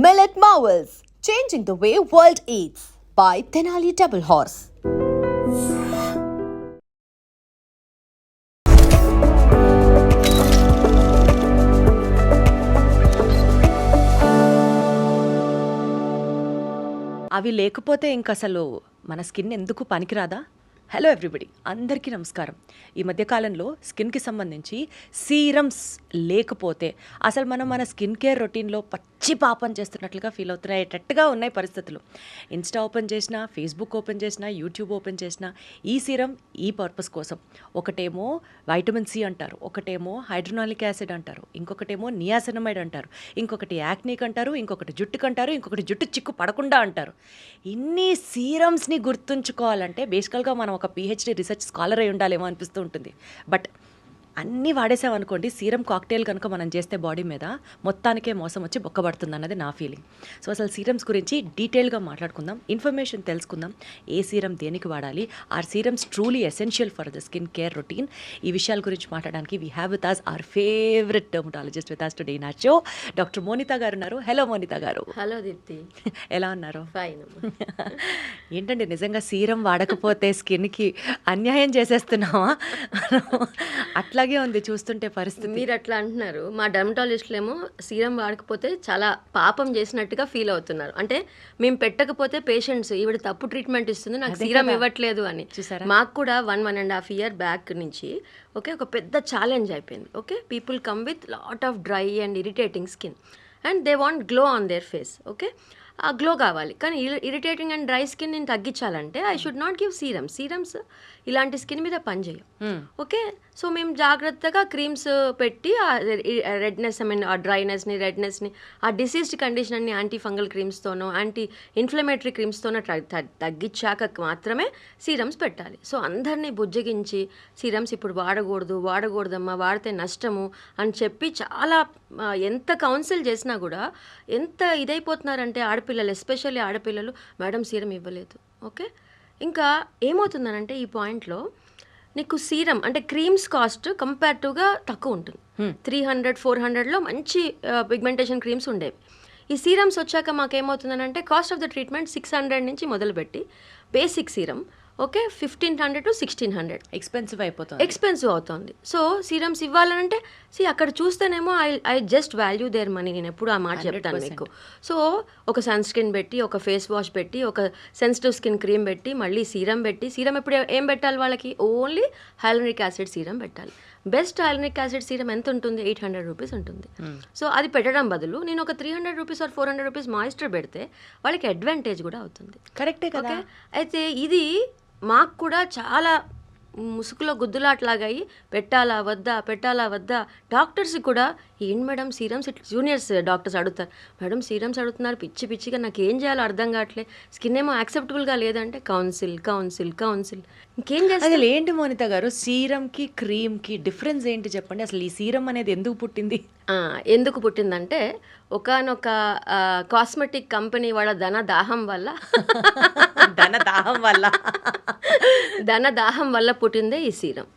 Millet Marvels, changing the way world eats by Tenali Double Horse. అవి లేకపోతే ఇంక అసలు మన స్కిన్ ఎందుకు పనికిరాదా? హలో ఎవ్రీబడి, అందరికీ నమస్కారం. ఈ మధ్యకాలంలో స్కిన్కి సంబంధించి సీరమ్స్ లేకపోతే అసలు మనం మన స్కిన్ కేర్ రొటీన్లో పచ్చి పాపం చేస్తున్నట్లుగా ఫీల్ అవుతున్నాయేటట్టుగా ఉన్నాయి పరిస్థితులు. ఇన్స్టా ఓపెన్ చేసినా, ఫేస్బుక్ ఓపెన్ చేసినా, యూట్యూబ్ ఓపెన్ చేసినా ఈ సీరం ఈ పర్పస్ కోసం. ఒకటేమో వైటమిన్ సి అంటారు, ఒకటేమో హైడ్రోనాలిక్ యాసిడ్ అంటారు, ఇంకొకటేమో నియాసినమైడ్ అంటారు, ఇంకొకటి యాక్నిక్ అంటారు, ఇంకొకటి జుట్టుకు అంటారు, ఇంకొకటి జుట్టు చిక్కు పడకుండా అంటారు. ఇన్ని సీరమ్స్ని గుర్తుంచుకోవాలంటే బేసికల్గా మనం ఒక పిహెచ్డి రీసెర్చ్ స్కాలర్ అయి ఉండాలేమో అనిపిస్తూ ఉంటుంది. బట్ అన్నీ వాడేసామనుకోండి, సీరం కాక్టైల్ కనుక మనం చేస్తే బాడీ మీద మొత్తానికే మోసం వచ్చి బొక్కబడుతుంది అన్నది నా ఫీలింగ్. సో అసలు సీరమ్స్ గురించి డీటెయిల్గా మాట్లాడుకుందాం, ఇన్ఫర్మేషన్ తెలుసుకుందాం. ఏ సీరం దేనికి వాడాలి, or serums truly essential for the skin care routine. ఈ విషయాల గురించి మాట్లాడడానికి we have with us our favourite dermatologist with us today in our show, doctor Monitha garu ఉన్నారు. హలో మోనితా గారు. హలో దీప్తి, ఎలా ఉన్నారు? ఫైన్. ఏంటండి, నిజంగా సీరం వాడకపోతే స్కిన్కి అన్యాయం చేసేస్తున్నావా? అట్లాగే ఉంది చూస్తుంటే పరిస్థితి. మీరు అట్లా అంటున్నారు, మా డర్మటాలజిస్టులేమో సీరం వాడకపోతే చాలా పాపం చేసినట్టుగా ఫీల్ అవుతున్నారు. అంటే మేము పెట్టకపోతే పేషెంట్స్ ఈవిడ తప్పు ట్రీట్మెంట్ ఇస్తుంది, నాకు సీరం ఇవ్వట్లేదు అని. మాకు కూడా 1.5 year బ్యాక్ నుంచి ఒక పెద్ద ఛాలెంజ్ అయిపోయింది. People come with lot of dry and irritating skin and they want glow on their face. ఆ గ్లో కావాలి, కానీ ఇరిటేటింగ్ అండ్ డ్రై స్కిన్ నేను తగ్గించాలంటే I should not give serums ఇలాంటి స్కిన్ మీద పనిచేయం. సో మేము జాగ్రత్తగా క్రీమ్స్ పెట్టి ఆ రెడ్నెస్, ఆ డ్రైనెస్ని, రెడ్నెస్ని, ఆ డిసీజ్డ్ కండిషన్ అన్ని యాంటీ ఫంగల్ క్రీమ్స్తోనో యాంటీ ఇన్ఫ్లమేటరీ క్రీమ్స్తోనో తగ్గించాక మాత్రమే సీరమ్స్ పెట్టాలి. సో అందరినీ బుజ్జగించి సీరమ్స్ ఇప్పుడు వాడకూడదమ్మా, వాడితే నష్టము అని చెప్పి చాలా ఎంత కౌన్సిల్ చేసినా కూడా ఎంత ఇదైపోతున్నారంటే ఆడపిల్లలు, ఎస్పెషల్లీ ఆడపిల్లలు, మేడం సీరం ఇవ్వలేదు. ఇంకా ఏమవుతుందనంటే ఈ పాయింట్లో నీకు సీరం అంటే క్రీమ్స్ కాస్ట్ కంపేర్టివ్గా తక్కువ ఉంటుంది. 300-400లో మంచి పిగ్మెంటేషన్ క్రీమ్స్ ఉండేవి. ఈ సీరమ్స్ వచ్చాక మాకేమవుతుందనంటే కాస్ట్ ఆఫ్ ద ట్రీట్మెంట్ 600 నుంచి మొదలుపెట్టి బేసిక్ సీరం 1500 to 1600 ఎక్స్పెన్సివ్ అవుతుంది. సో సీరమ్స్ ఇవ్వాలంటే అక్కడ చూస్తేనేమో I just value their money. నేను ఎప్పుడు ఆ మాట చెప్తాను మీకు. సో ఒక సన్ స్క్రీన్ పెట్టి, ఒక ఫేస్ వాష్ పెట్టి, ఒక సెన్సిటివ్ స్కిన్ క్రీమ్ పెట్టి, మళ్ళీ సీరం పెట్టి, సీరం ఎప్పుడు ఏం పెట్టాలి వాళ్ళకి? ఓన్లీ హైలనిక్ యాసిడ్ సీరం పెట్టాలి. బెస్ట్ హైలనిక్ యాసిడ్ సీరం ఎంత ఉంటుంది? 800 రూపీస్ ఉంటుంది. సో అది పెట్టడం బదులు నేను ఒక 300 రూపీస్ ఆర్ 400 రూపీస్ మాయిశ్చర్ పెడితే వాళ్ళకి అడ్వాంటేజ్ కూడా అవుతుంది. కరెక్టే కదా. అయితే ఇది మాకు కూడా చాలా ముసుగులో గుద్దులాట్లాగాయి. పెట్టాలా వద్దా డాక్టర్స్ కూడా ఏంటి మేడం సీరమ్స్, జూనియర్స్ డాక్టర్స్ అడుగుతారు, మేడం సీరమ్స్ అడుగుతున్నారు పిచ్చిగా, నాకు ఏం చేయాలో అర్థం కావట్లే, స్కిన్ ఏమో యాక్సెప్టబుల్గా లేదంటే కౌన్సిల్ ఇంకేం చేస్తారు? అసలు ఏంటి మోనితా గారు, సీరంకి క్రీమ్కి డిఫరెన్స్ ఏంటి చెప్పండి. అసలు ఈ సీరం అనేది ఎందుకు పుట్టింది? ఎందుకు పుట్టిందంటే ఒకానొక కాస్మెటిక్ కంపెనీ వాళ్ళ ధనదాహం వల్ల పుట్టిందే ఈ సీరం.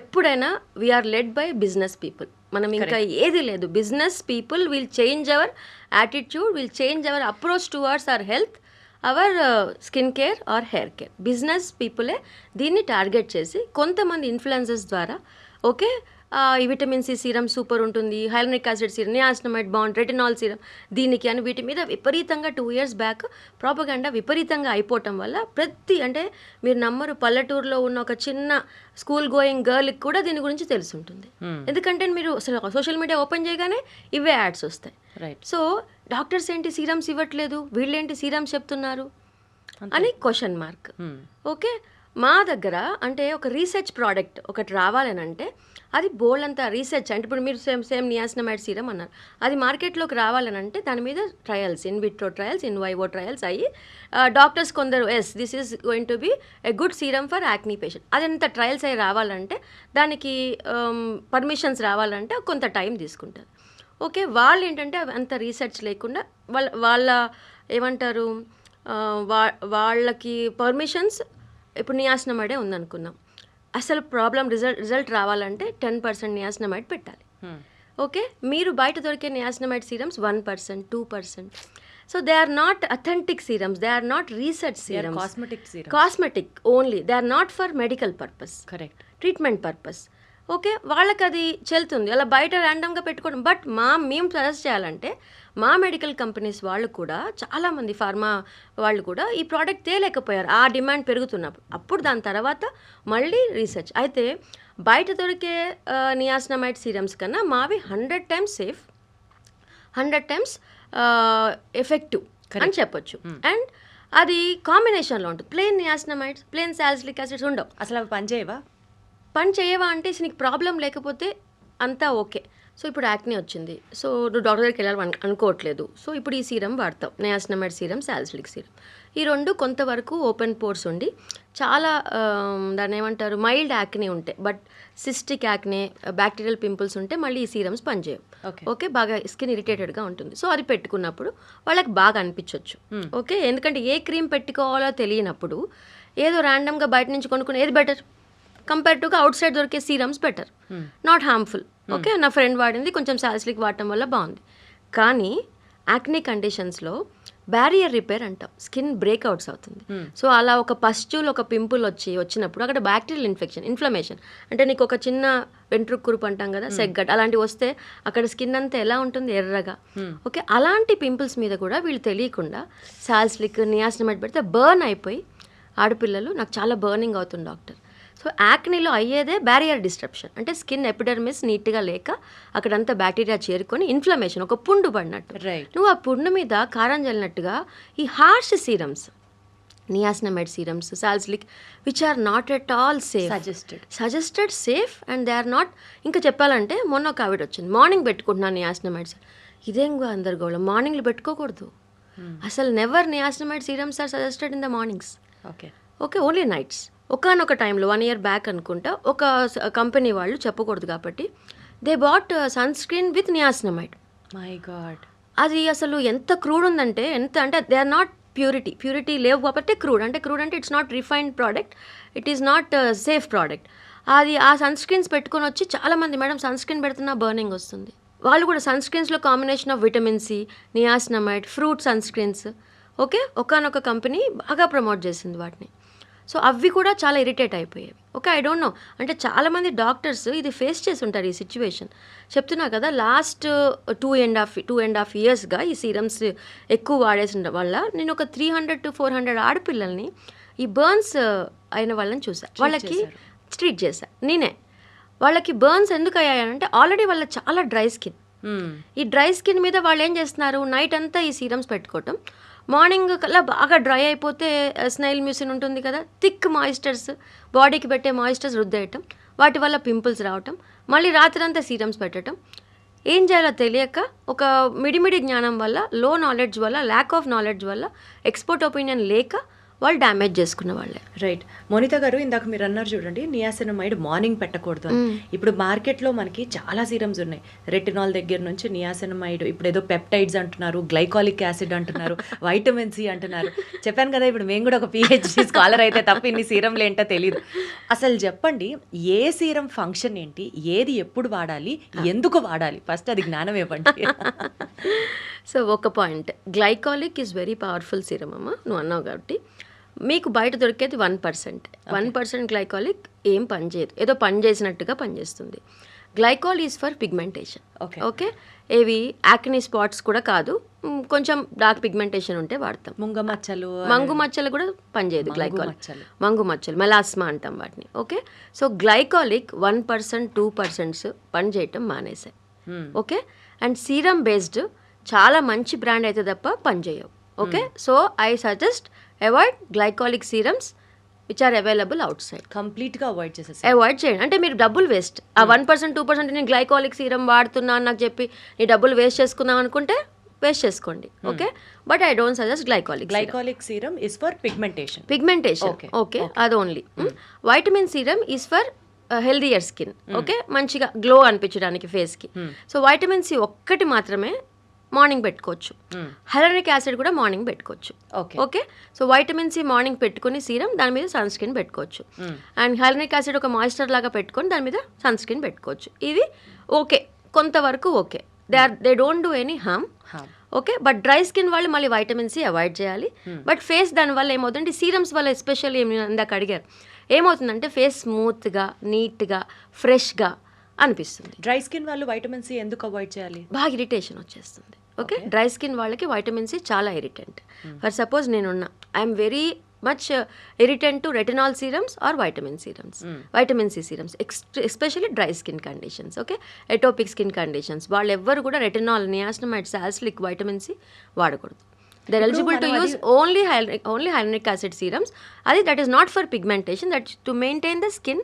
ఎప్పుడైనా we are led by business people. మనం ఇంకా ఏది లేదు, business people will change our attitude, will change our approach towards our health, our skin care or hair care. Business పీపులే దీన్ని టార్గెట్ చేసి కొంతమంది ఇన్ఫ్లుయెన్సర్స్ ద్వారా ఈ విటమిన్ సి సీరం సూపర్ ఉంటుంది, హైలనిక్ యాసిడ్ సీరం, నియాసినమైడ్ బాండ్, రెటినాల్ సీరం దీనికి అని వీటి మీద విపరీతంగా 2 years బ్యాక్ ప్రాపగండా విపరీతంగా అయిపోవటం వల్ల అంటే మీరు నమ్మరు, పల్లెటూరులో ఉన్న ఒక చిన్న స్కూల్ గోయింగ్ గర్ల్కి కూడా దీని గురించి తెలిసి ఉంటుంది. ఎందుకంటే మీరు అసలు సోషల్ మీడియా ఓపెన్ చేయగానే ఇవే యాడ్స్ వస్తాయి. సో డాక్టర్స్ ఏంటి సీరమ్స్ ఇవ్వట్లేదు, వీళ్ళేంటి సీరమ్స్ చెప్తున్నారు అని క్వశ్చన్ మార్క్. మా దగ్గర అంటే ఒక రీసెర్చ్ ప్రోడక్ట్ ఒకటి రావాలనంటే అది బోల్డ్ అంతా రీసెర్చ్. అంటే ఇప్పుడు మీరు సేమ్ నియాసినమైడ్ సీరం అన్నారు, అది మార్కెట్లోకి రావాలనంటే దాని మీద trials, in vitro trials, in vivo trials అయ్యి డాక్టర్స్ కొందరు this is going to be a good serum for acne patient, అదంతా ట్రయల్స్ అయ్యి రావాలంటే దానికి పర్మిషన్స్ రావాలంటే కొంత టైం తీసుకుంటారు. వాళ్ళు ఏంటంటే అంత రీసెర్చ్ లేకుండా వాళ్ళ ఏమంటారు వాళ్ళకి పర్మిషన్స్, ఇప్పుడు నియాసినమైడే ఉందనుకుందాం, అసలు ప్రాబ్లం రిజల్ట్ రావాలంటే 10% నియాసినమైడ్ పెట్టాలి. ఓకే, మీరు బయట దొరికే niacinamide serums 1%, 2%. So they are not authentic serums, they are not research serums, cosmetic only. They are not for medical purpose, correct, treatment purpose. Okay, వాళ్ళకి అది చెల్తుంది, అలా బయట ర్యాండమ్గా పెట్టుకోవడం. బట్ మేము సజెస్ట్ చేయాలంటే మా మెడికల్ కంపెనీస్ వాళ్ళు కూడా, చాలామంది ఫార్మా వాళ్ళు కూడా ఈ ప్రోడక్ట్ తేలేకపోయారు ఆ డిమాండ్ పెరుగుతున్నప్పుడు. అప్పుడు దాని తర్వాత మళ్ళీ రీసెర్చ్. అయితే బయట దొరికే నియాసినమైడ్ సీరమ్స్ కన్నా మావి 100 times సేఫ్, 100 times ఎఫెక్టివ్ అని చెప్పొచ్చు. అండ్ అది కాంబినేషన్లో ఉంటుంది. ప్లెయిన్ నియాసినమైడ్స్, ప్లెయిన్ సాలిసిలిక్ యాసిడ్స్ ఉండవు. అసలు అవి పనిచేయవా? పని చేయవా అంటే నీకు ప్రాబ్లం లేకపోతే అంతా ఓకే. సో ఇప్పుడు యాక్నే వచ్చింది, సో నువ్వు డాక్టర్ దగ్గరికి వెళ్ళాలని అనుకోవట్లేదు, సో ఇప్పుడు ఈ సీరం వాడతావు, నియాసినమైడ్ సీరం, సాలిసిలిక్ సీరం. ఈ రెండు కొంతవరకు ఓపెన్ పోర్స్ ఉండి చాలా దాన్ని ఏమంటారు మైల్డ్ యాక్నే ఉంటాయి. But cystic acne, bacterial pimples ఉంటే మళ్ళీ ఈ సీరమ్స్ పనిచేయవు. ఓకే, బాగా స్కిన్ ఇరిటేటెడ్గా ఉంటుంది. సో అది పెట్టుకున్నప్పుడు వాళ్ళకి బాగా అనిపించవచ్చు. ఓకే, ఎందుకంటే ఏ క్రీమ్ పెట్టుకోవాలో తెలియనప్పుడు ఏదో ర్యాండమ్గా బయట నుంచి కొనుక్కుని ఏది బెటర్ కంపేర్ టుగా అవుట్ సైడ్ దొరికే serums better, not harmful. Okay, నా ఫ్రెండ్ వాడింది, కొంచెం సాలిసిలిక్ వాడటం వల్ల బాగుంది. కానీ యాక్నే కండిషన్స్లో బ్యారియర్ రిపేర్ అంటాం, స్కిన్ బ్రేక్అవుట్స్ అవుతుంది. సో అలా ఒక పస్ట్యూల్, ఒక పింపుల్ వచ్చినప్పుడు అక్కడ బ్యాక్టీరియల్ ఇన్ఫ్లమేషన్ అంటే నీకు ఒక చిన్న వెంట్రుకు కురుపు అంటాం కదా, సెగ్గట్, అలాంటివి వస్తే అక్కడ స్కిన్ అంతా ఎలా ఉంటుంది, ఎర్రగా. ఓకే, అలాంటి పింపుల్స్ మీద కూడా వీళ్ళు తెలియకుండా సాలిసిలిక్, నియాసినమైడ్ పెడితే బర్న్ అయిపోయి ఆడపిల్లలు నాకు చాలా బర్నింగ్ అవుతుంది డాక్టర్. సో యాక్నీలో అయ్యేదే బ్యారియర్ డిస్ట్రప్షన్, అంటే స్కిన్ ఎపిడర్మిస్ నీట్గా లేక అక్కడంతా బ్యాక్టీరియా చేరుకొని ఇన్ఫ్లమేషన్, ఒక పుండు పడినట్టు. నువ్వు ఆ పుండు మీద కారం చల్లినట్టుగా ఈ harsh serums, niacinamide serums, salicylic, which are not at all safe, suggested safe and they are not. ఇంకా చెప్పాలంటే మొన్న ఒక ఆవిడ వచ్చింది, మార్నింగ్ పెట్టుకుంటున్నాను నియాసినమైడ్స్. ఇదేం అందరిగోళం, మార్నింగ్లు పెట్టుకోకూడదు అసలు. Never niacinamide serums are suggested in the mornings. Okay, only nights. ఒకనొక టైంలో 1 year బ్యాక్ అనుకుంటా ఒక కంపెనీ వాళ్ళు చెప్పకూడదు కాబట్టి they bought sunscreen with niacinamide. My god, అది అసలు ఎంత క్రూడ్ ఉందంటే, ఎంత అంటే దే ఆర్ నాట్ ప్యూరిటీ లేవు కాబట్టి క్రూడ్ అంటే it's not refined product, it is not safe product. అది ఆ సన్ స్క్రీన్స్ పెట్టుకొని వచ్చి చాలామంది మేడం సన్ స్క్రీన్ పెడుతున్నా బర్నింగ్ వస్తుంది. వాళ్ళు కూడా సన్ స్క్రీన్స్లో combination of vitamin C, niacinamide, fruit sunscreens. Okay, ఒకనొక కంపెనీ బాగా ప్రమోట్ చేసింది వాటిని. సో అవి కూడా చాలా ఇరిటేట్ అయిపోయేవి. ఓకే, ఐ డోంట్ నో, అంటే చాలామంది డాక్టర్స్ ఇది ఫేస్ చేసి ఉంటారు ఈ సిచ్యువేషన్. చెప్తున్నా కదా, లాస్ట్ 2.5 yearsగా ఈ సీరమ్స్ ఎక్కువ వాడేసిన వల్ల నేను ఒక 300 to 400 ఆడపిల్లల్ని ఈ బర్న్స్ అయిన వాళ్ళని చూసాను, వాళ్ళకి ట్రీట్ చేశాను నేనే. వాళ్ళకి బర్న్స్ ఎందుకు అయ్యాయంటే ఆల్రెడీ వాళ్ళ చాలా డ్రై స్కిన్. ఈ డ్రై స్కిన్ మీద వాళ్ళు ఏం చేస్తున్నారు, నైట్ అంతా ఈ సీరమ్స్ పెట్టుకోవటం, మార్నింగ్ కల్లా బాగా డ్రై అయిపోతే స్నైల్ మ్యూసిన్ ఉంటుంది కదా, థిక్ మాయిశ్చర్స్, బాడీకి పెట్టే మాయిశ్చర్స్ రుద్దేయటం, వాటి వల్ల పింపుల్స్ రావటం, మళ్ళీ రాత్రంతా సీరమ్స్ పెట్టడం. ఏం చేయాలో తెలియక, ఒక మిడిమిడి జ్ఞానం వల్ల, లో నాలెడ్జ్ వల్ల, ల్యాక్ ఆఫ్ నాలెడ్జ్ వల్ల, ఎక్స్పర్ట్ ఒపీనియన్ లేక వాళ్ళు డ్యామేజ్ చేసుకున్న వాళ్ళే. రైట్. మోనిత గారు, ఇందాక మీరు అన్నారు చూడండి, నియాసినమైడ్ మార్నింగ్ పెట్టకూడదు అని. ఇప్పుడు మార్కెట్లో మనకి చాలా సీరమ్స్ ఉన్నాయి, రెటినాల్ దగ్గర నుంచి నియాసినమైడ్, ఇప్పుడు ఏదో పెప్టైడ్స్ అంటున్నారు, గ్లైకాలిక్ యాసిడ్ అంటున్నారు, వైటమిన్ సి అంటున్నారు. చెప్పాను కదా, ఇప్పుడు మేము కూడా ఒక పిహెచ్డి స్కాలర్ అయితే తప్ప ఇన్ని సీరంలు ఏంటో తెలియదు. అసలు చెప్పండి, ఏ సీరం ఫంక్షన్ ఏంటి, ఏది ఎప్పుడు వాడాలి, ఎందుకు వాడాలి, ఫస్ట్ అది జ్ఞానం ఇవ్వండి. సో ఒక point, glycolic is very powerful serum అమ్మ, నువ్వు అన్నావు కాబట్టి. మీకు బయట దొరికేది 1%. గ్లైకాలిక్ ఏం పనిచేయదు, ఏదో పని చేసినట్టుగా పనిచేస్తుంది. Glycol is for pigmentation. Okay, ఏవి యాక్ని స్పాట్స్ కూడా కాదు, కొంచెం డార్క్ పిగ్మెంటేషన్ ఉంటే వాడతాం. మంగు మచ్చలు కూడా పనిచేయదు గ్లైకాల్, మంగు మచ్చలు, మెలాస్మా అంటాం వాటిని. ఓకే, సో గ్లైకాలిక్ 1%, 2% పనిచేయటం మానేసాయి. ఓకే, అండ్ సీరం బేస్డ్ చాలా మంచి బ్రాండ్ అయితే తప్ప పనిచేయవు. Okay, so I suggest avoid glycolic serums which are available outside. కంప్లీట్గా అవాయిడ్ చేయండి. అంటే మీరు డబ్బులు వేస్ట్, ఆ 1%, 2% నేను గ్లైకాలిక్ సీరం వాడుతున్నా అని నాకు చెప్పి నీ డబ్బులు వేస్ట్ చేసుకుందాం అనుకుంటే వేస్ట్ చేసుకోండి. Okay, but I don't suggest glycolic serum is for pigmentation. Okay, అది only. Vitamin serum is for healthier skin. Okay, మంచిగా గ్లో అనిపించడానికి ఫేస్కి. సో వైటమిన్ సి ఒక్కటి మాత్రమే మార్నింగ్ పెట్టుకోవచ్చు. హైలరిక్ యాసిడ్ కూడా మార్నింగ్ పెట్టుకోవచ్చు. Okay, so vitamin C morning పెట్టుకుని సీరం, దాని మీద సన్ స్క్రీన్ పెట్టుకోవచ్చు. అండ్ హైలరిక్ యాసిడ్ ఒక మాయిశ్చర్ లాగా పెట్టుకొని దాని మీద సన్ స్క్రీన్ పెట్టుకోవచ్చు. ఇది ఓకే, కొంతవరకు okay, they don't do any harm. Okay, but dry skin వాళ్ళు మళ్ళీ వైటమిన్ సి అవాయిడ్ చేయాలి. బట్ ఫేస్ దానివల్ల ఏమవుతుందంటే సీరమ్స్ వల్ల ఎస్పెషల్లీ ఇందాక అడిగారు, ఏమవుతుందంటే ఫేస్ స్మూత్గా, నీట్గా, ఫ్రెష్గా అనిపిస్తుంది. డ్రై స్కిన్ వాళ్ళు వైటమిన్ సి ఎందుకు అవాయిడ్ చేయాలి? బాగా ఇరిటేషన్ వచ్చేస్తుంది. ఓకే, డ్రై స్కిన్ వాళ్ళకి వైటమిన్ సి చాలా ఇరిటెంట్. ఫర్ సపోజ్ నేనున్నా, I'm very much irritant to retinol serums or vitamin C serums, especially dry skin conditions. Okay, atopic skin conditions వాళ్ళు ఎవ్వరు కూడా retinol, niacinamide, salicylic, vitamin C వాడకూడదు. They're eligible to use only hyaluronic acid serums. That is not for pigmentation, that's to maintain the skin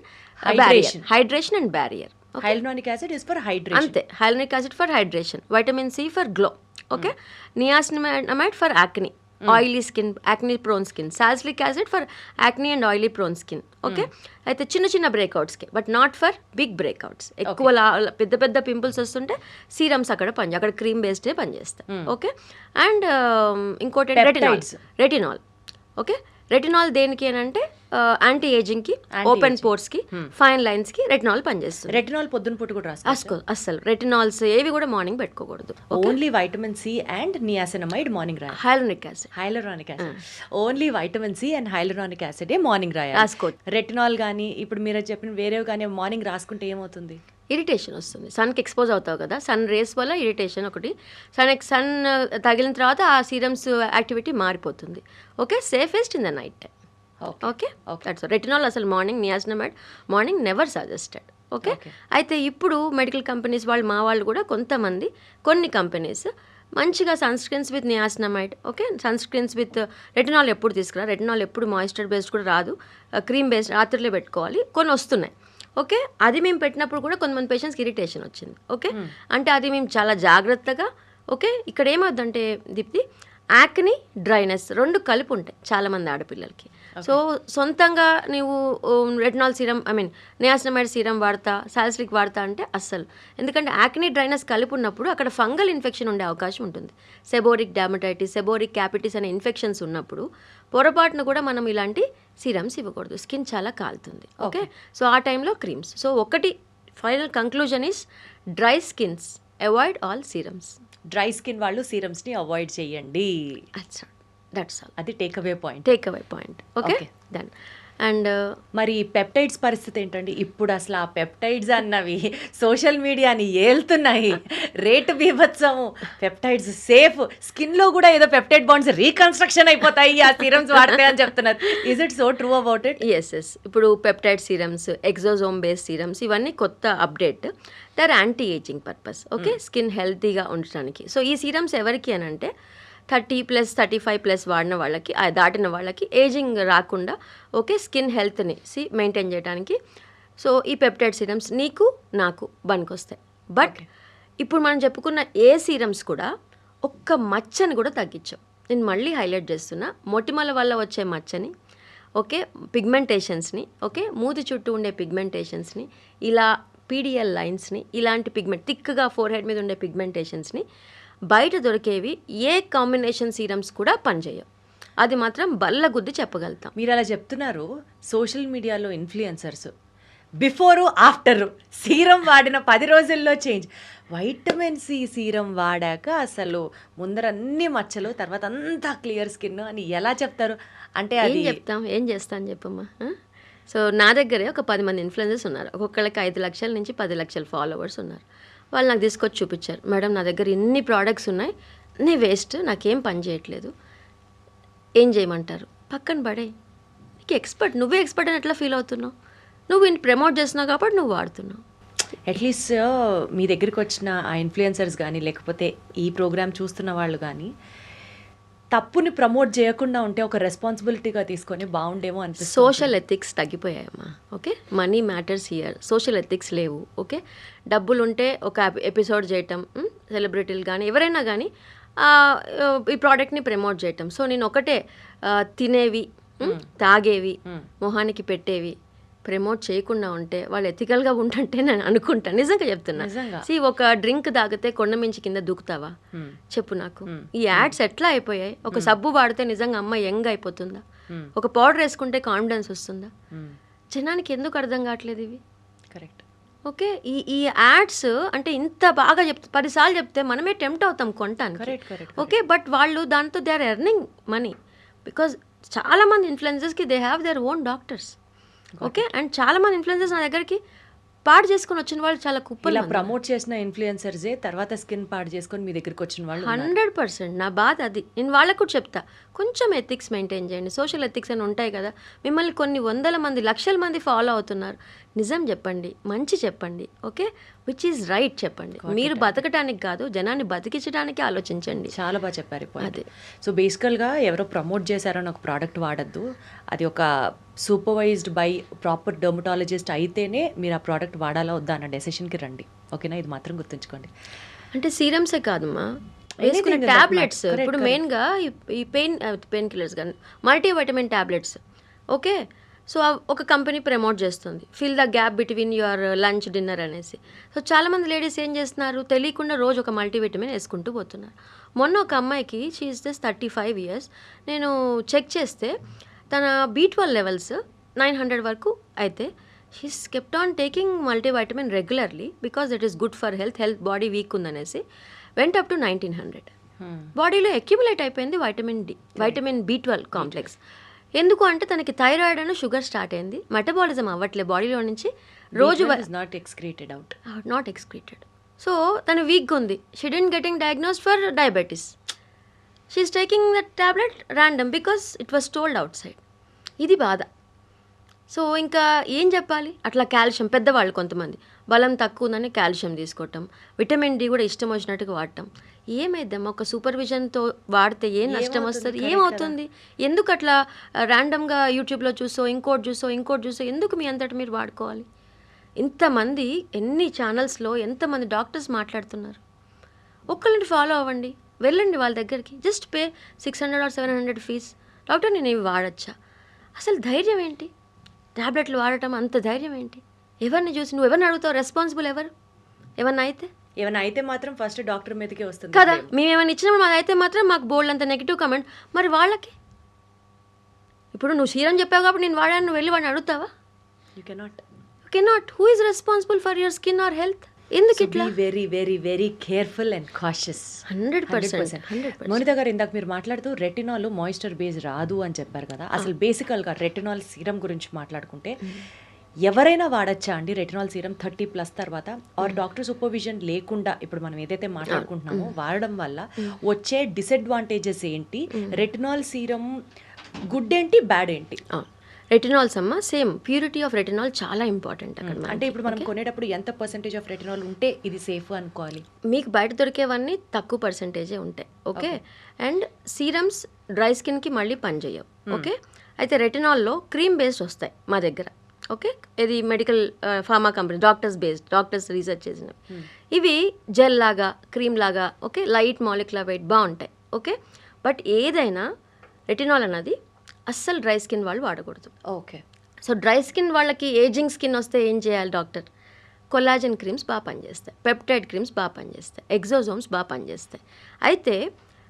hydration and barrier. Okay? Hyaluronic acid is for hydration. Ante, hyaluronic acid for hydration, vitamin C for glow. Okay, niacinamide for acne, oily skin, acne prone skin, salicylic acid for acne and oily prone skin. Okay, అయితే చిన్న చిన్న బ్రేక్అవుట్స్కి, but not for big breakouts. ఎక్కువ పెద్ద పెద్ద pimples వస్తుంటే serums అక్కడ cream బేస్డే పనిచేస్తాయి. ఓకే, అండ్ ఇంకోటి రెటినాల్. ఓకే, రెటినాల్ దేనికి అని అంటే యాంటీ ఏజింగ్కి, ఓపెన్ పోర్స్కి, ఫైన్ లైన్స్కి రెటినాల్ పనిచేస్తుంది. రెటినాల్ పొద్దున పూట కూడా రాసుకో. అస్సలు రెటినాల్స్ ఏవి కూడా మార్నింగ్ పెట్టుకోకూడదు. Only vitamin C and niacinamide morning రాయాలి. Hyaluronic acid only vitamin C and hyaluronic acid morning రాసుకో. రెటినాల్ కానీ ఇప్పుడు మీరు చెప్పిన వేరేవి కానీ మార్నింగ్ రాసుకుంటే ఏమవుతుంది? ఇరిటేషన్ వస్తుంది. సన్కి ఎక్స్పోజ్ అవుతావు కదా, సన్ రేస్ వల్ల ఇరిటేషన్ ఒకటి. సన్ తగిలిన తర్వాత ఆ సీరమ్స్ యాక్టివిటీ మారిపోతుంది. Okay, safest in the night time. Okay, that's retinol అసలు morning, niacinamide morning never suggested. Okay, అయితే ఇప్పుడు మెడికల్ కంపెనీస్ వాళ్ళు, మా వాళ్ళు కూడా కొంతమంది, కొన్ని కంపెనీస్ మంచిగా sunscreens with niacinamide, okay, sunscreens with retinol ఎప్పుడు తీసుకురా, రెటినాల్ ఎప్పుడు మాయిశ్చర్ బేస్డ్ కూడా రాదు, క్రీమ్ బేస్డ్ రాత్రిలో పెట్టుకోవాలి, కొన్ని వస్తున్నాయి. ఓకే, అది మేము పెట్టినప్పుడు కూడా కొంతమంది పేషెంట్స్కి ఇరిటేషన్ వచ్చింది. ఓకే, అంటే అది మేము చాలా జాగ్రత్తగా, ఓకే, ఇక్కడ ఏమవుద్దంటే దీప్తి, యాక్ని, డ్రైనెస్ రెండు కలిపి ఉంటాయి చాలామంది ఆడపిల్లలకి. సో సొంతంగా నువ్వు రెటినాల్ సీరం, నియాసినమైడ్ సీరం వాడతా, సాలిసిలిక్ వాడతా అంటే అస్సలు, ఎందుకంటే యాక్ని, డ్రైనెస్ కలిపి ఉన్నప్పుడు అక్కడ ఫంగల్ ఇన్ఫెక్షన్ ఉండే అవకాశం ఉంటుంది. సెబోరిక్ డర్మటైటిస్, సెబోరిక్ క్యాపిటిస్ అనే ఇన్ఫెక్షన్స్ ఉన్నప్పుడు పొరపాటును కూడా మనం ఇలాంటి సీరమ్స్ ఇవ్వకూడదు, స్కిన్ చాలా కాలుతుంది. ఓకే, సో ఆ టైంలో క్రీమ్స్. సో ఒకటి final conclusion is dry skins avoid all serums. Dry skin వాళ్ళు సీరమ్స్ని అవాయిడ్ చేయండి. That's all. అది takeaway point. Okay, done. And మరి పెప్టైడ్స్ పరిస్థితి ఏంటండి? ఇప్పుడు అసలు ఆ పెప్టైడ్స్ అన్నవి సోషల్ మీడియాని ఏళ్తున్నాయి, రేటు బీభత్సము. పెప్టైడ్స్ సేఫ్, స్కిన్లో కూడా ఏదో పెప్టైడ్ బాండ్స్ రీకన్స్ట్రక్షన్ అయిపోతాయి ఆ సీరమ్స్ వాడితే అని చెప్తున్నారు. Is it so true about it? Yes. ఇప్పుడు peptide serums, exosome based serums, ఇవన్నీ కొత్త update. Their anti ageing purpose. Okay, skin హెల్తీగా ఉండటానికి. సో ఈ సీరమ్స్ ఎవరికి అని అంటే 30+, 35+ వాడిన వాళ్ళకి, దాటిన వాళ్ళకి ఏజింగ్ రాకుండా, ఓకే, స్కిన్ హెల్త్ని మెయింటైన్ చేయడానికి. సో ఈ పెప్టైడ్ సీరమ్స్ నీకు నాకు పనికొస్తాయి. బట్ ఇప్పుడు మనం చెప్పుకున్న ఏ సీరమ్స్ కూడా ఒక్క మచ్చని కూడా తగ్గించాం. నేను మళ్ళీ హైలైట్ చేస్తున్నా, మొటిమల వల్ల వచ్చే మచ్చని, ఓకే, పిగ్మెంటేషన్స్ని, ఓకే, మూతి చుట్టూ ఉండే పిగ్మెంటేషన్స్ని, ఇలా పీడిఎల్ లైన్స్ని, ఇలాంటి థిక్గా ఫోర్ హెడ్ మీద ఉండే పిగ్మెంటేషన్స్ని బయట దొరికేవి ఏ కాంబినేషన్ సీరమ్స్ కూడా పనిచేయవు. అది మాత్రం బల్ల గుద్ది చెప్పగలుగుతాం. మీరు అలా చెప్తున్నారు. సోషల్ మీడియాలో ఇన్ఫ్లుయెన్సర్స్ బిఫోరు ఆఫ్టరు సీరం వాడిన 10 రోజుల్లో చేంజ్. వైటమిన్ సి సీరం వాడాక అసలు ముందర అన్ని మచ్చలు, తర్వాత అంతా క్లియర్ స్కిన్ అని ఎలా చెప్తారు? అంటే అది ఏం చేస్తాను చెప్పమ్మా. సో నా దగ్గరే ఒక 10 మంది ఇన్ఫ్లుయెన్సర్స్ ఉన్నారు. ఒక్కొక్కళ్ళకి 5 లక్షల నుంచి 10 లక్షల ఫాలోవర్స్ ఉన్నారు. వాళ్ళు నాకు తీసుకొచ్చి చూపించారు, మేడం నా దగ్గర ఇన్ని ప్రోడక్ట్స్ ఉన్నాయి, నీ వేస్ట్, నాకేం పని చేయట్లేదు, ఏం చేయమంటారు? పక్కన పడే, నీకు నువ్వే ఎక్స్పర్ట్ అని ఎట్లా ఫీల్ అవుతున్నావు? నువ్వు ప్రమోట్ చేస్తున్నావు కాబట్టి నువ్వు వాడుతున్నావు. అట్లీస్ట్ మీ దగ్గరికి వచ్చిన ఆ ఇన్ఫ్లుయెన్సర్స్ కానీ, లేకపోతే ఈ ప్రోగ్రామ్ చూస్తున్న వాళ్ళు కానీ తప్పుని ప్రమోట్ చేయకుండా ఉంటే ఒక రెస్పాన్సిబిలిటీగా తీసుకొని బాగుండేమో అనిపిస్తుంది. సోషల్ ఎథిక్స్ తగ్గిపోయాయమ్మా. Okay, money matters here, social ethics లేవు. ఓకే, డబ్బులు ఉంటే ఒక ఎపిసోడ్ చేయటం, సెలబ్రిటీలు కానీ ఎవరైనా కానీ ఈ ప్రోడక్ట్ని ప్రమోట్ చేయటం. సో నేను ఒకటే, తినేవి, తాగేవి, మొహానికి పెట్టేవి ప్రమోట్ చేయకుండా ఉంటే వాళ్ళు ఎథికల్గా ఉంటుంటే నేను అనుకుంటాను. నిజంగా చెప్తున్నా. ఒక డ్రింక్ తాగితే కొండ మించి కింద దూకుతావా చెప్పు నాకు? ఈ యాడ్స్ ఎట్లా అయిపోయాయి? ఒక సబ్బు వాడితే నిజంగా అమ్మ యంగ్ అయిపోతుందా? ఒక పౌడర్ వేసుకుంటే కాన్ఫిడెన్స్ వస్తుందా? జనానికి ఎందుకు అర్థం కావట్లేదు ఇవి? కరెక్ట్. ఓకే, ఈ యాడ్స్ అంటే ఇంత బాగా చెప్తే 10 సార్లు చెప్తే మనమే టెంప్ట్ అవుతాం కొనటానికి. ఓకే, బట్ వాళ్ళు దాంతో they are earning money because చాలా మంది ఇన్ఫ్లుయెన్సర్స్కి they have their own doctors. Okay, and చాలా మంది ఇన్ఫ్లుయెన్సర్స్ నా దగ్గరికి పాడు చేసుకొని వచ్చిన వాళ్ళు చాలా కుప్పలు. ఇలా ప్రమోట్ చేసిన ఇన్ఫ్లుయెన్సర్సే తర్వాత స్కిన్ పాడు చేసుకొని మీ దగ్గరికి వచ్చిన వాళ్ళు 100%. నా బాధ అది. నేను వాళ్ళకు కూడా చెప్తా, కొంచెం ఎథిక్స్ మెయింటైన్ చేయండి. సోషల్ ఎథిక్స్ అని ఉంటాయి కదా, మిమ్మల్ని కొన్ని వందల మంది లక్షల మంది ఫాలో అవుతున్నారు. నిజం చెప్పండి, మంచి చెప్పండి. ఓకే, విచ్ ఈజ్ రైట్ చెప్పండి. మీరు బతకటానికి కాదు, జనాన్ని బతికించడానికి ఆలోచించండి. చాలా బాగా చెప్పారు అదే. సో బేసికల్గా ఎవరో ప్రమోట్ చేశారని ఒక ప్రోడక్ట్ వాడద్దు, అది ఒక సూపర్వైజ్డ్ బై ప్రాపర్ డర్మటాలజిస్ట్ అయితేనే మీరు ఆ ప్రోడక్ట్ వాడాలా వద్దా అన్న డెసిషన్కి రండి. ఓకేనా, ఇది మాత్రం గుర్తుంచుకోండి. అంటే సీరమ్సే కాదమ్మా, వేసుకునే ట్యాబ్లెట్స్. ఇప్పుడు మెయిన్గా ఈ పెయిన్ కిల్లర్స్ కానీ మల్టీవైటమిన్ ట్యాబ్లెట్స్. ఓకే, సో ఒక కంపెనీ ప్రమోట్ చేస్తుంది, fill the gap between your lunch dinner అనేసి. సో చాలామంది లేడీస్ ఏం చేస్తున్నారు, తెలియకుండా రోజు ఒక మల్టీవిటమిన్ వేసుకుంటూ పోతున్నారు. మొన్న ఒక అమ్మాయికి, షీ ఈస్ జస్ట్ 35 years, నేను చెక్ చేస్తే తన B12 లెవెల్స్ 900 వరకు అయితే she's kept on taking multivitamin regularly because that is good for health body weak ఉందనేసి వెంట్ అప్ టు 1900. బాడీలో అక్యుములేట్ అయిపోయింది వైటమిన్ B12 కాంప్లెక్స్. ఎందుకు అంటే తనకి థైరాయిడ్ అని షుగర్ స్టార్ట్ అయింది, మెటబాలిజం అవ్వట్లే బాడీలో నుంచి, రోజు నాట్ ఎక్స్క్రీటెడ్. సో తను వీక్గా ఉంది. She didn't getting diagnosed for diabetes. She is taking that tablet random because it was told out side. ఇది బాధ. సో ఇంకా ఏం చెప్పాలి, అట్లా కాల్షియం పెద్దవాళ్ళు కొంతమంది బలం తక్కువ ఉందని కాల్షియం తీసుకోవటం, విటమిన్ డి కూడా ఇష్టం వచ్చినట్టుగా వాడటం. ఏమైద్దాం, ఒక సూపర్విజన్తో వాడితే ఏం నష్టం వస్తుంది, ఏమవుతుంది? ఎందుకు అట్లా ర్యాండమ్గా యూట్యూబ్లో చూసో ఇంకోటి చూసో ఎందుకు మీ అంతటి మీరు వాడుకోవాలి? ఇంతమంది ఎన్ని ఛానల్స్లో ఎంతమంది డాక్టర్స్ మాట్లాడుతున్నారు. ఒక్కళ్ళని ఫాలో అవ్వండి, వెళ్ళండి వాళ్ళ దగ్గరికి, just pay 600 or 700 fees. Doctor నేను ఇవి వాడచ్చా? అసలు ధైర్యం ఏంటి ట్యాబ్లెట్లు వాడటం? అంత ధైర్యం ఏంటి? ఎవరిని చూసి నువ్వు ఎవరిని అడుగుతావు? రెస్పాన్సిబుల్ ఎవరు? ఏమన్నా అయితే మాత్రం ఫస్ట్ డాక్టర్ మీదకే వస్తుంది కదా. మేమేమైనా ఇచ్చినప్పుడు మాది అయితే మాత్రం మాకు బోల్డ్ అంత నెగిటివ్ కమెంట్. మరి వాళ్ళకి ఇప్పుడు నువ్వు సీరం చెప్పావు కాబట్టి నేను వాడాను, నువ్వు వెళ్ళి వాడిని అడుగుతావా? You cannot. Who is responsible for your skin or health? ఎందుకు ఇట్లా? Very very very careful and cautious. 100%. Monitha గారు, ఇందాక మీరు మాట్లాడుతూ రెటినాల్ మాయిశ్చర్ బేస్ రాదు అని చెప్పారు కదా. అసలు బేసికల్గా రెటినాల్ సీరం గురించి మాట్లాడుకుంటే ఎవరైనా వాడచ్చా అండి రెటినాల్ సీరం 30+ తర్వాత? ఆర్ డాక్టర్ సూపర్విజన్ లేకుండా ఇప్పుడు మనం ఏదైతే మాట్లాడుకుంటున్నామో వాడడం వల్ల వచ్చే డిసడ్వాంటేజెస్ ఏంటి? రెటినాల్ సీరం గుడ్ ఏంటి, బ్యాడ్ ఏంటి? రెటినాల్స్ అమ్మ, సేమ్ ప్యూరిటీ ఆఫ్ రెటినాల్ చాలా ఇంపార్టెంట్ అక్కడ. అంటే ఇప్పుడు మనం కొనేటప్పుడు ఎంత పర్సెంటేజ్ ఆఫ్ రెటినాల్ ఉంటే ఇది సేఫ్ అనుకోవాలి? మీకు బయట దొరికేవన్నీ తక్కువ పర్సెంటేజే ఉంటాయి. ఓకే, అండ్ సీరమ్స్ డ్రై స్కిన్కి మళ్ళీ పనిచేయవు. ఓకే, అయితే రెటినాల్లో క్రీమ్ బేస్డ్ వస్తాయి మా దగ్గర. ఓకే, ఇది medical pharma company, doctors research చేసినవి. ఇవి జెల్ లాగా, క్రీమ్ లాగా, ఓకే, లైట్ మాలిక్యులర్ వెయిట్ బాగుంటాయి. ఓకే, బట్ ఏదైనా రెటినాల్ అన్నది అస్సలు డ్రై స్కిన్ వాళ్ళు వాడకూడదు. ఓకే, సో డ్రై స్కిన్ వాళ్ళకి, ఏజింగ్ స్కిన్ వస్తే ఏం చేయాలి డాక్టర్? కొల్లాజన్ క్రీమ్స్ బాగా పనిచేస్తాయి, పెప్టైడ్ క్రీమ్స్ బాగా పనిచేస్తాయి, ఎగ్జోజోమ్స్ బాగా పనిచేస్తాయి. అయితే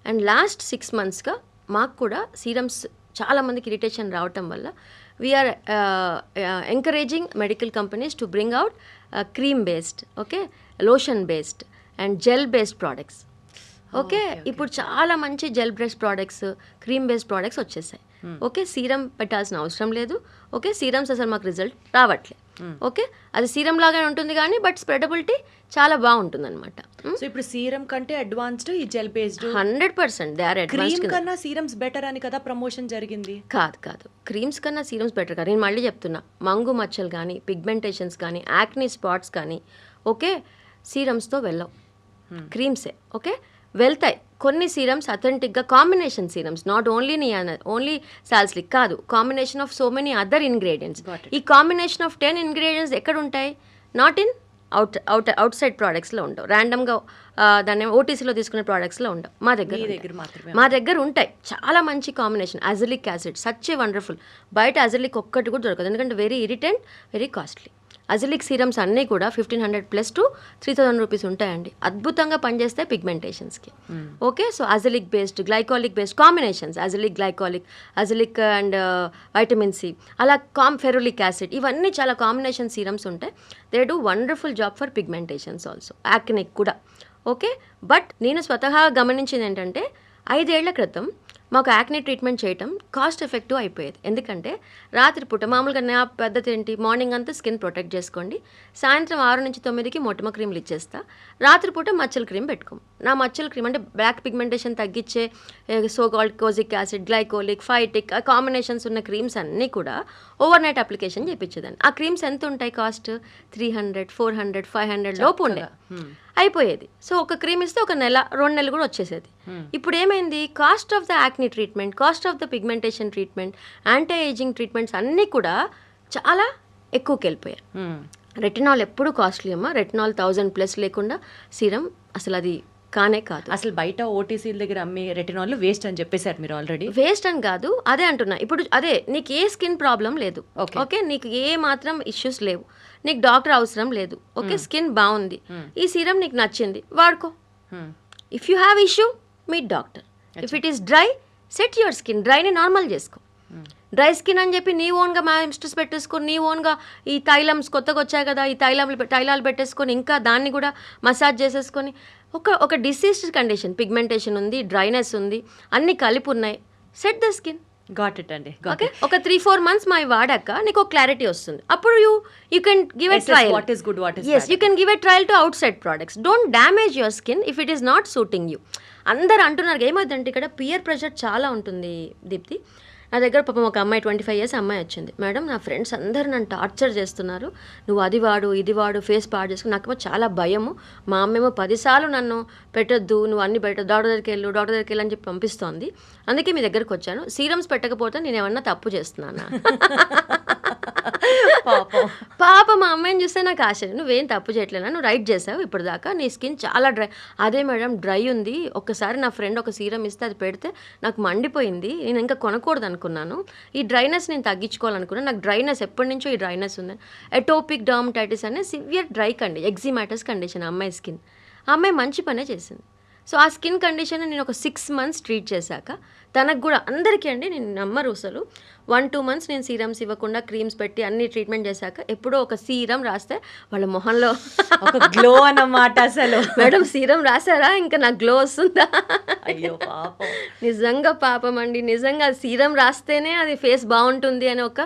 అండ్ లాస్ట్ 6 monthsగా మాకు కూడా సీరమ్స్ చాలామందికి ఇరిటేషన్ రావటం వల్ల we're encouraging medical companies to bring out cream based, okay, lotion based and gel based products. Okay, ఇప్పుడు చాలా మంచి gel based products, cream based products వచ్చేసాయి. ఓకే, సీరం పెట్టాల్సిన అవసరం లేదు. ఓకే, సీరమ్స్ అసలు మాకు రిజల్ట్ రావట్లేదు. ఓకే, అది సీరం లాగానే ఉంటుంది కానీ బట్ స్ప్రెడబిలిటీ చాలా బాగుంటుంది అనమాట. సో ఇప్పుడు సీరం కంటే అడ్వాన్స్డ్ ఈ gel based 100% they are advanced. Cream కన్నా సీరమ్స్ బెటర్ అని కదా ప్రమోషన్ జరిగింది? కాదు, క్రీమ్స్ కన్నా సీరమ్స్ బెటర్ కాదు. నేను మళ్ళీ చెప్తున్నా, మంగు మచ్చలు కానీ, పిగ్మెంటేషన్స్ కానీ, యాక్నీ స్పాట్స్ కానీ, ఓకే, సీరమ్స్తో వెళ్ళవు, క్రీమ్సే. ఓకే, వెళ్తాయి. కొన్ని సీరమ్స్ అథెంటిక్గా combination serums, not only salicylic కాదు, combination of so many other ingredients. ఈ కాంబినేషన్ ఆఫ్ 10 ingredients ఎక్కడ ఉంటాయి? నాట్ ఇన్ అవుట్ సైడ్ ప్రోడక్ట్స్లో ఉండవు, ర్యాండమ్గా దాన్ని ఓటీసీలో తీసుకునే ప్రోడక్ట్స్లో ఉండవు. మా దగ్గర ఉంటాయి చాలా మంచి combination. Azelaic acid such a wonderful. బయట అజలిక్ ఒక్కటి కూడా దొరకదు, ఎందుకంటే very irritant, very costly. Azelaic serums అన్నీ కూడా 1500 ప్లస్ టు 3000 రూపీస్ ఉంటాయండి. అద్భుతంగా పనిచేస్తాయి పిగ్మెంటేషన్స్కి. Okay, so azelaic based, glycolic based combinations, azelaic glycolic, azelaic and vitamin C, అలా ఫెరులిక్ యాసిడ్, ఇవన్నీ చాలా కాంబినేషన్ సీరమ్స్ ఉంటాయి. They do wonderful job for pigmentations also, యాక్నిక్ కూడా. ఓకే, బట్ నేను స్వతహా గమనించింది ఏంటంటే 5 ఏళ్ల క్రితం మాకు యాక్ని ట్రీట్మెంట్ చేయటం కాస్ట్ ఎఫెక్టివ్ అయిపోయేది. ఎందుకంటే రాత్రిపూట మామూలుగా నా పద్ధతి ఏంటి, మార్నింగ్ అంతా స్కిన్ ప్రొటెక్ట్ చేసుకోండి, సాయంత్రం 6 నుంచి 9కి మొటిమ క్రీమ్లు ఇచ్చేస్తా, రాత్రిపూట మచ్చల క్రీమ్ పెట్టుకోం. నా మచ్చల క్రీమ్ అంటే బ్లాక్ పిగ్మెంటేషన్ తగ్గించే so called kojic acid, glycolic, phytic combinations ఉన్న క్రీమ్స్ అన్నీ కూడా ఓవర్ నైట్ అప్లికేషన్ చేయించేదాన్ని. ఆ క్రీమ్స్ ఎంత ఉంటాయి కాస్ట్? 300, 400, 500 లోపు ఉండే అయిపోయేది. సో ఒక క్రీమ్ ఇస్తే ఒక నెల 2 నెలలు కూడా వచ్చేసేది. ఇప్పుడు ఏమైంది, cost of the acne treatment, cost of the pigmentation treatment, anti ageing treatments అన్నీ కూడా చాలా ఎక్కువకి వెళ్ళిపోయాయి. రెటినాల్ ఎప్పుడు కాస్ట్లీ అమ్మా. రెటినాల్ 1000+ లేకుండా సీరం అసలు అది కానే కాదు. అసలు బయట ఓటీసీల దగ్గర అమ్మే రెటినాల్ వేస్ట్ అని చెప్పేశారు మీరు ఆల్రెడీ. వేస్ట్ అని కాదు, అదే అంటున్నా. ఇప్పుడు అదే నీకు ఏ స్కిన్ ప్రాబ్లం లేదు, ఓకే, నీకు ఏ మాత్రం ఇష్యూస్ లేవు, నీకు డాక్టర్ అవసరం లేదు, ఓకే, స్కిన్ బాగుంది, ఈ సీరం నీకు నచ్చింది, వాడుకో. If you have issue meet doctor. If it is dry, set your skin, డ్రైని నార్మల్ చేసుకో. డ్రై స్కిన్ అని చెప్పి నీ ఓన్గా మాయిశ్చరైజ్ పెట్టేసుకొని, నీ ఓన్గా ఈ తైలమ్స్ కొత్తగా వచ్చాయి కదా, ఈ తైలాలు పెట్టేసుకొని ఇంకా దాన్ని కూడా మసాజ్ చేసేసుకొని ఒక డిసీజ్డ్ కండిషన్, పిగ్మెంటేషన్ ఉంది, డ్రైనెస్ ఉంది, అన్నీ కలిపి ఉన్నాయి, set the skin. Got it అండి. ఓకే, ఒక 3-4 months మా వాడాక నీకు ఒక క్లారిటీ వస్తుంది. అప్పుడు you can give a trial. What is good, what is yes, you can give a trial to outside products. Don't damage your skin if it is not suiting you. అందరు అంటున్నారు ఏమైందంటే ఇక్కడ peer pressure చాలా ఉంటుంది దీప్తి. నా దగ్గర పాపం ఒక అమ్మాయి 25 years అమ్మాయి వచ్చింది. మేడం నా ఫ్రెండ్స్ అందరు నన్ను టార్చర్ చేస్తున్నారు, నువ్వు అది వాడు ఇది వాడు ఫేస్ పాడు చేసుకుని, నాకేమో చాలా భయము, మా అమ్మేమో 10 సార్లు నన్ను పెట్టొద్దు, నువ్వు అన్ని పెట్ట, డాక్టర్ దగ్గరికి వెళ్ళు అని చెప్పి పంపిస్తోంది. అందుకే మీ దగ్గరకు వచ్చాను. సీరమ్స్ పెట్టకపోతే నేను ఏమన్నా తప్పు చేస్తున్నానా? పాప మా అమ్మాయిని చూస్తే నాకు ఆశ్చర్యం, నువ్వేం తప్పు చేయట్లేనా, నువ్వు రైట్ చేసావు ఇప్పుడు దాకా, నీ స్కిన్ చాలా డ్రై. అదే మేడం డ్రై ఉంది, ఒక్కసారి నా ఫ్రెండ్ ఒక సీరం ఇస్తే అది పెడితే నాకు మండిపోయింది, నేను ఇంకా కొనకూడదు అనుకున్నాను, ఈ డ్రైనెస్ నేను తగ్గించుకోవాలనుకున్నాను, నాకు డ్రైనెస్ ఎప్పటి నుంచో ఈ డ్రైనెస్ ఉంది. ఎటోపిక్ డర్మటైటిస్ అనే సివియర్ డ్రై ఎగ్జిమాటస్ కండిషన్ అమ్మాయి స్కిన్. ఆ అమ్మాయి మంచి పనే చేసింది. సో ఆ స్కిన్ కండిషన్ నేను ఒక 6 months ట్రీట్ చేశాక తనకు కూడా, అందరికీ అండి, నేను నమ్మరు అసలు, 1-2 months నేను సీరమ్స్ ఇవ్వకుండా క్రీమ్స్ పెట్టి అన్ని ట్రీట్మెంట్ చేశాక ఎప్పుడో ఒక సీరం రాస్తే వాళ్ళ మొహంలో ఒక గ్లో అన్నమాట. అసలు మేడం సీరం రాసారా, ఇంకా నాకు గ్లో వస్తుందా? అయ్యో పాపం, నిజంగా పాపం అండి, నిజంగా సీరం రాస్తేనే అది ఫేస్ బాగుంటుంది అని ఒక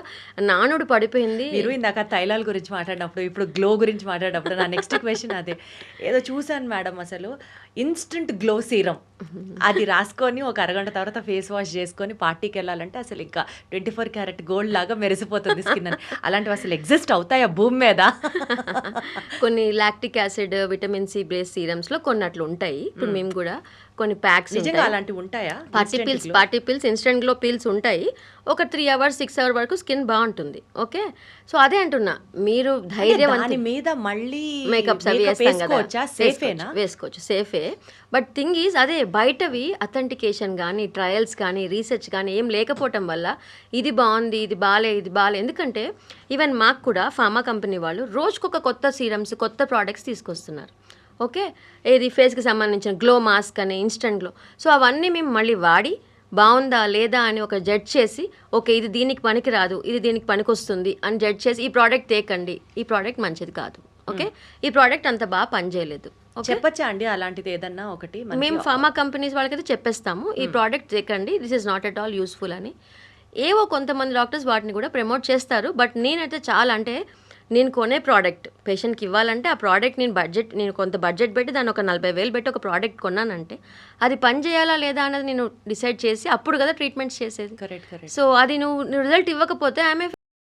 నానుడు పడిపోయింది. మీరు ఇందాక తైలాల గురించి మాట్లాడినప్పుడు, ఇప్పుడు గ్లో గురించి మాట్లాడినప్పుడు నా నెక్స్ట్ క్వశ్చన్ అదే. ఏదో చూసాను మేడం, అసలు ఇన్స్టంట్ గ్లో సీరం అది రాసుకొని ఒక అరగంట తర్వాత ఫేస్ వాష్ చేసుకొని పార్టీకి వెళ్ళాలంటే అసలు ఇంకా 24 క్యారెట్ గోల్డ్ లాగా మెరిసిపోతుంది స్కిన్ అని. అలాంటివి అసలు ఎగ్జిస్ట్ అవుతాయా భూమి మీద? కొన్ని lactic acid, vitamin C base serums లో కొన్ని అట్లా ఉంటాయి. ఇప్పుడు మేము కూడా కొన్ని ప్యాక్స్, నిజంగా అలాంటివి ఉంటాయా? Party pills, instant glow pills ఉంటాయి. ఒక 3 hours 6 hours వరకు స్కిన్ బాగుంటుంది. ఓకే, సో అదే అంటున్నా, మీరు ధైర్యం మీద మళ్ళీ మేకప్స్ అవి వేస్తాం కదా, సేఫేనా? వేసుకోవచ్చు, సేఫే. బట్ థింగ్ ఈజ్ అదే బయటవి అథెంటికేషన్ కానీ, ట్రయల్స్ కానీ, రీసెర్చ్ కానీ ఏం లేకపోవటం వల్ల ఇది బాగుంది, ఇది బాలే, ఇది బాలే. ఎందుకంటే ఈవెన్ మాకు కూడా ఫార్మా కంపెనీ వాళ్ళు రోజుకొక కొత్త సీరమ్స్, కొత్త ప్రోడక్ట్స్ తీసుకొస్తున్నారు. ఓకే, ఏది ఫేస్కి సంబంధించిన గ్లో మాస్క్ అని, ఇన్స్టెంట్ గ్లో. సో అవన్నీ మేము మళ్ళీ వాడి బాగుందా లేదా అని ఒక జడ్జ్ చేసి, ఓకే ఇది దీనికి పనికి రాదు, ఇది దీనికి పనికి వస్తుంది అని జడ్జ్ చేసి, ఈ ప్రోడక్ట్ తేకండి, ఈ ప్రోడక్ట్ మంచిది కాదు, ఓకే ఈ ప్రోడక్ట్ అంత బాగా పనిచేయలేదు. చెప్పచ్చా అండి అలాంటిది ఏదన్నా ఒకటి? మేము ఫార్మా కంపెనీస్ వాళ్ళకైతే చెప్పేస్తాము, ఈ ప్రోడక్ట్ తేకండి, this is not at all useful అని. ఏవో కొంతమంది డాక్టర్స్ వాటిని కూడా ప్రమోట్ చేస్తారు. బట్ నేనైతే చాలా, అంటే నేను కొనే ప్రోడక్ట్ పేషెంట్కి ఇవ్వాలంటే ఆ ప్రోడక్ట్ నేను కొంత బడ్జెట్ పెట్టి దాన్ని ఒక 40,000 పెట్టి ఒక ప్రోడక్ట్ కొన్నానంటే అది పని చేయాలా లేదా అనేది నేను డిసైడ్ చేసి అప్పుడు కదా ట్రీట్మెంట్స్ చేసేది. కరెక్ట్. సో అది నువ్వు రిజల్ట్ ఇవ్వకపోతే ఆమె